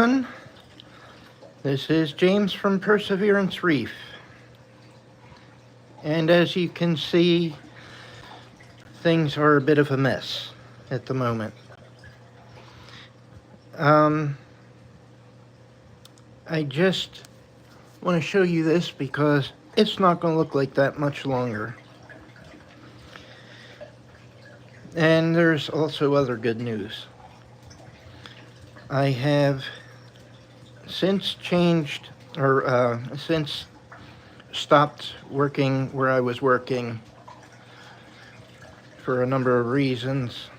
everyone. This is James from Perseverance Reef. And as you can see, things are a bit of a mess at the moment. I just want to show you this because it's not going to look like that much longer. And there's also other good news. I have since since stopped working where I was working for a number of reasons,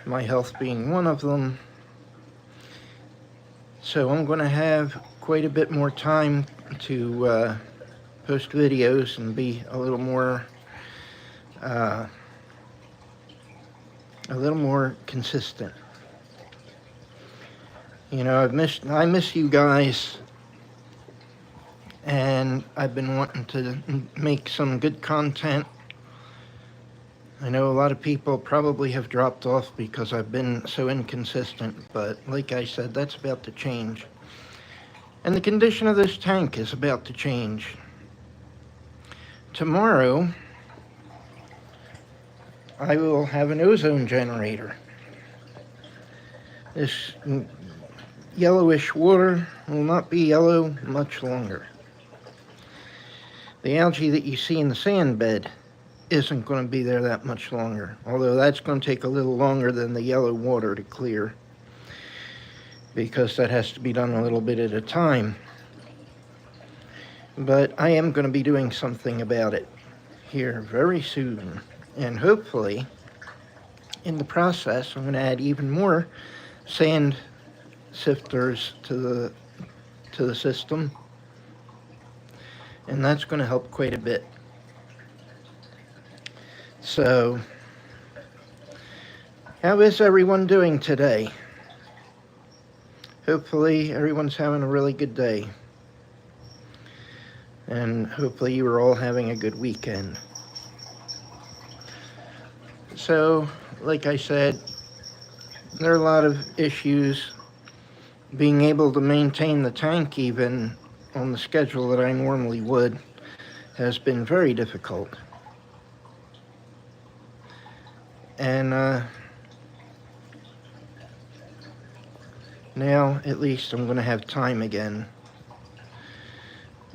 my health being one of them. So I'm going to have quite a bit more time to post videos and be a little more consistent. You know, I miss you guys, and I've been wanting to make some good content. I know a lot of people probably have dropped off because I've been so inconsistent, but like I said, that's about to change. And the condition of this tank is about to change. Tomorrow, I will have an ozone generator. This yellowish water will not be yellow much longer. The algae that you see in the sand bed isn't going to be there that much longer, although that's going to take a little longer than the yellow water to clear, because that has to be done a little bit at a time. But I am going to be doing something about it here very soon, and hopefully in the process I'm going to add even more sand sifters to the system, and that's going to help quite a bit. So, how is everyone doing today? Hopefully everyone's having a really good day, and hopefully you are all having a good weekend. So, like I said, there are a lot of issues. Being able to maintain the tank even on the schedule that I normally would has been very difficult. And now at least I'm going to have time again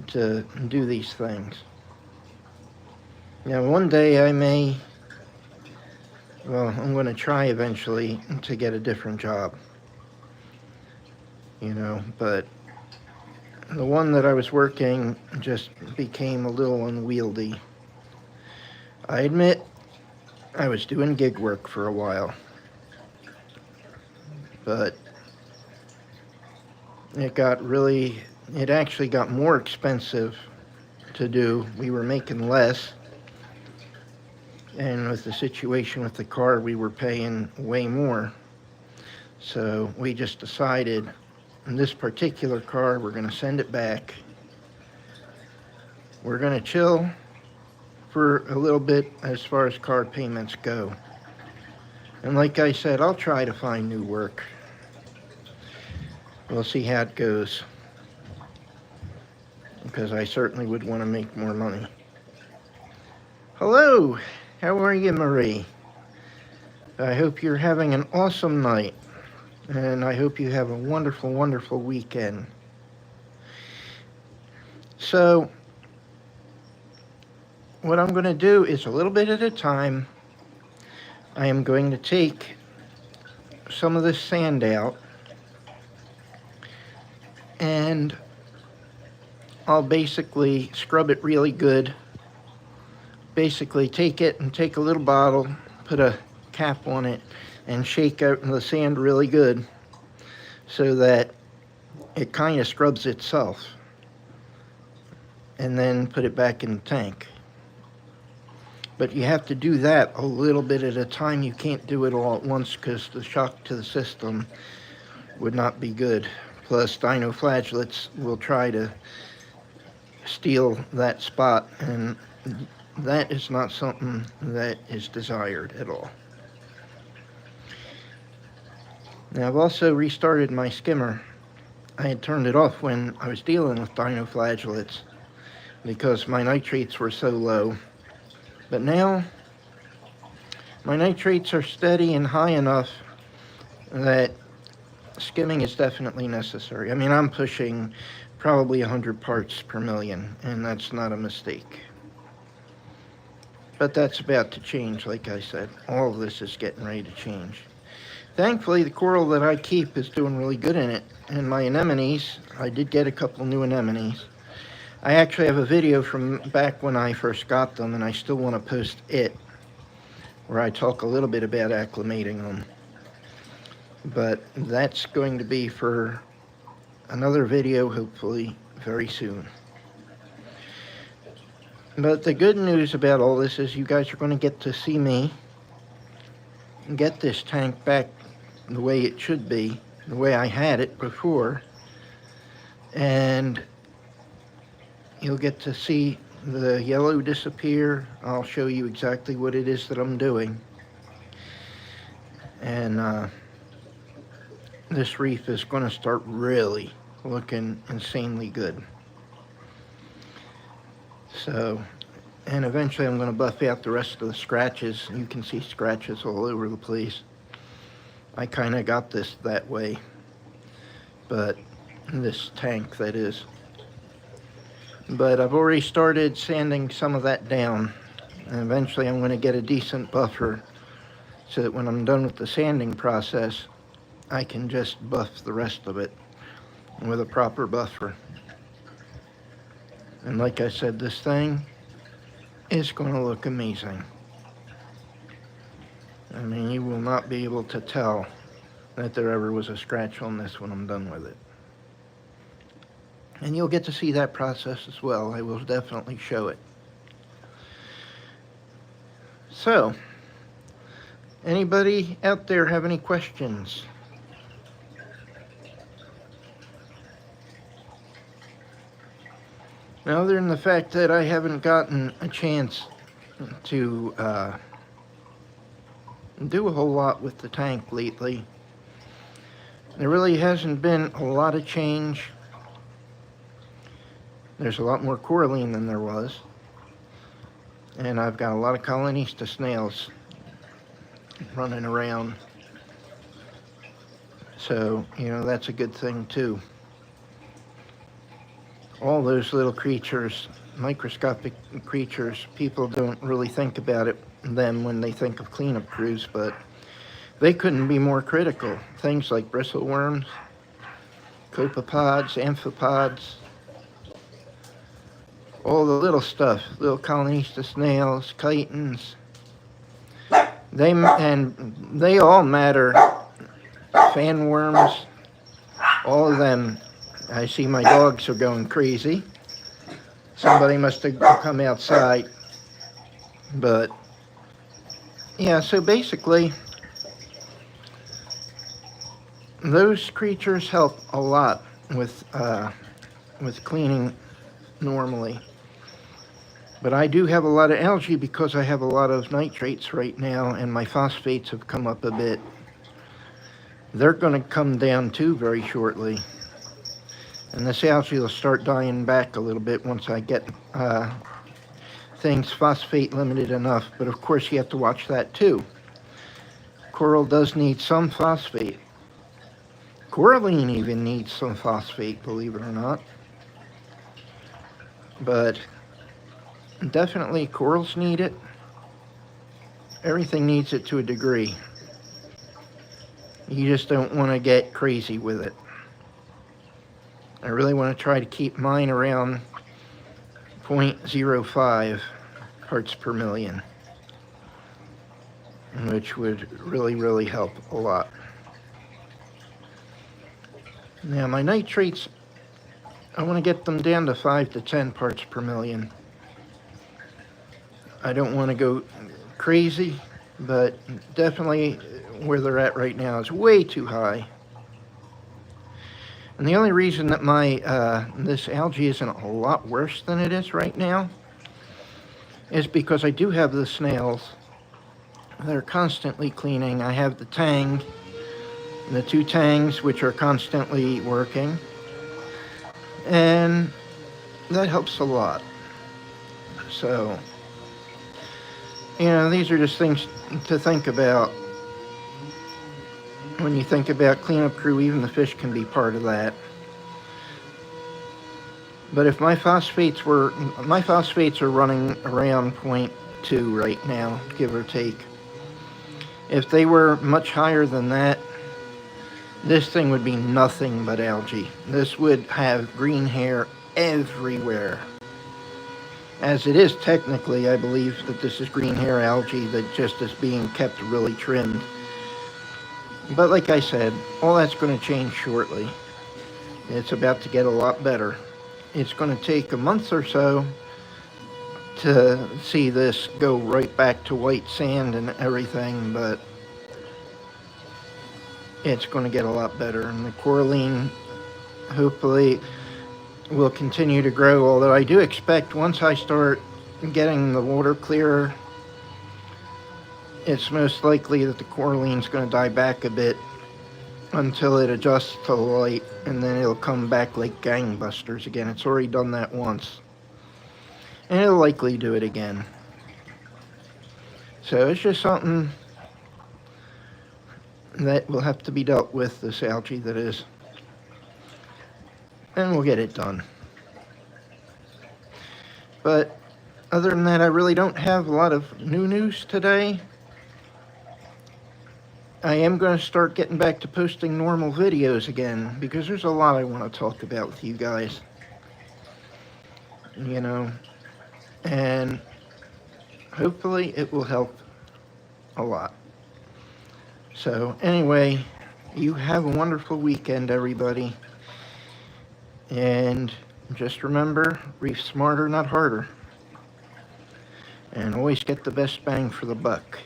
to do these things. Now one day I'm going to try eventually to get a different job. You know, but the one that I was working just became a little unwieldy. I admit I was doing gig work for a while, but it actually got more expensive to do. We were making less, and with the situation with the car, we were paying way more. So we just decided, in this particular car, we're going to send it back. We're going to chill for a little bit as far as car payments go. And like I said, I'll try to find new work. We'll see how it goes, because I certainly would want to make more money. Hello, how are you, Marie? I hope you're having an awesome night. And I hope you have a wonderful, wonderful weekend. So, what I'm going to do is a little bit at a time. I am going to take some of this sand out, and I'll basically scrub it really good. Basically take it and take a little bottle, put a cap on it, and shake out the sand really good so that it kind of scrubs itself, and then put it back in the tank. But you have to do that a little bit at a time. You can't do it all at once because the shock to the system would not be good. Plus, dinoflagellates will try to steal that spot, and that is not something that is desired at all. Now I've also restarted my skimmer. I had turned it off when I was dealing with dinoflagellates because my nitrates were so low. But now my nitrates are steady and high enough that skimming is definitely necessary. I mean, I'm pushing probably 100 parts per million, and that's not a mistake. But that's about to change, like I said. All of this is getting ready to change. Thankfully, the coral that I keep is doing really good in it. And my anemones, I did get a couple new anemones. I actually have a video from back when I first got them, and I still want to post it, where I talk a little bit about acclimating them. But that's going to be for another video, hopefully, very soon. But the good news about all this is you guys are going to get to see me get this tank back the way it should be, the way I had it before. And you'll get to see the yellow disappear. I'll show you exactly what it is that I'm doing. And this reef is going to start really looking insanely good. So, and eventually I'm going to buff out the rest of the scratches. You can see scratches all over the place. I kind of got this that way, but this tank, that is. But I've already started sanding some of that down, and eventually I'm going to get a decent buffer so that when I'm done with the sanding process, I can just buff the rest of it with a proper buffer. And like I said, this thing is going to look amazing. I mean, you will not be able to tell that there ever was a scratch on this when I'm done with it. And you'll get to see that process as well. I will definitely show it. So, anybody out there have any questions? Now, other than the fact that I haven't gotten a chance to do a whole lot with the tank lately, there really hasn't been a lot of change. There's a lot more coralline than there was. And I've got a lot of colonies snails running around. So, you know, that's a good thing too. All those little creatures, microscopic creatures, people don't really think about them when they think of cleanup crews, but they couldn't be more critical. Things like bristleworms, copepods, amphipods, all the little stuff, little colonies snails, chitons, they all matter. Fan worms, all of them. I see my dogs are going crazy. Somebody must have come outside. But yeah, so basically those creatures help a lot with cleaning normally. But I do have a lot of algae because I have a lot of nitrates right now, and my phosphates have come up a bit. They're going to come down too very shortly. And this algae will start dying back a little bit once I get things phosphate limited enough. But of course you have to watch that too. Coral does need some phosphate. Coralline even needs some phosphate, believe it or not. But definitely corals need it. Everything needs it to a degree. You just don't want to get crazy with it. I really want to try to keep mine around 0.05 parts per million, which would really help a lot. Now my nitrates, I want to get them down to 5 to 10 parts per million. I don't want to go crazy, but definitely where they're at right now is way too high. And the only reason that my this algae isn't a lot worse than it is right now is because I do have the snails that are constantly cleaning. I have the tang the 2 tangs, which are constantly working, and that helps a lot. So, these are just things to think about. When you think about cleanup crew, even the fish can be part of that. But if my phosphates are running around 0.2 right now, give or take. If they were much higher than that, this thing would be nothing but algae. This would have green hair everywhere. As it is technically, I believe that this is green hair algae that just is being kept really trimmed. But like I said, all that's going to change shortly. It's about to get a lot better. It's going to take a month or so to see this go right back to white sand and everything, but it's going to get a lot better. And the coralline hopefully will continue to grow, although I do expect once I start getting the water clearer, it's most likely that the coralline's going to die back a bit until it adjusts to the light, and then it'll come back like gangbusters again. It's already done that once, and it'll likely do it again. So it's just something that will have to be dealt with, this algae that is, and we'll get it done. But other than that, I really don't have a lot of new news today. I am going to start getting back to posting normal videos again, because there's a lot I want to talk about with you guys. And hopefully it will help a lot. So anyway, you have a wonderful weekend, everybody. And just remember, reef smarter, not harder. And always get the best bang for the buck.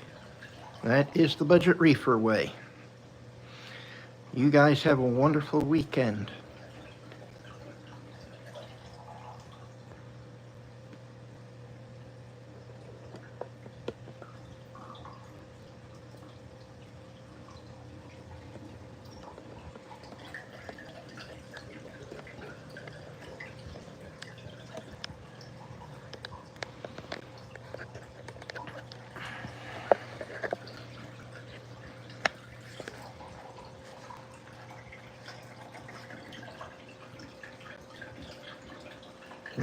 That is the budget reefer way. You guys have a wonderful weekend.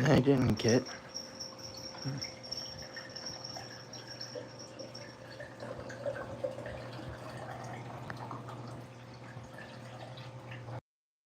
I didn't get.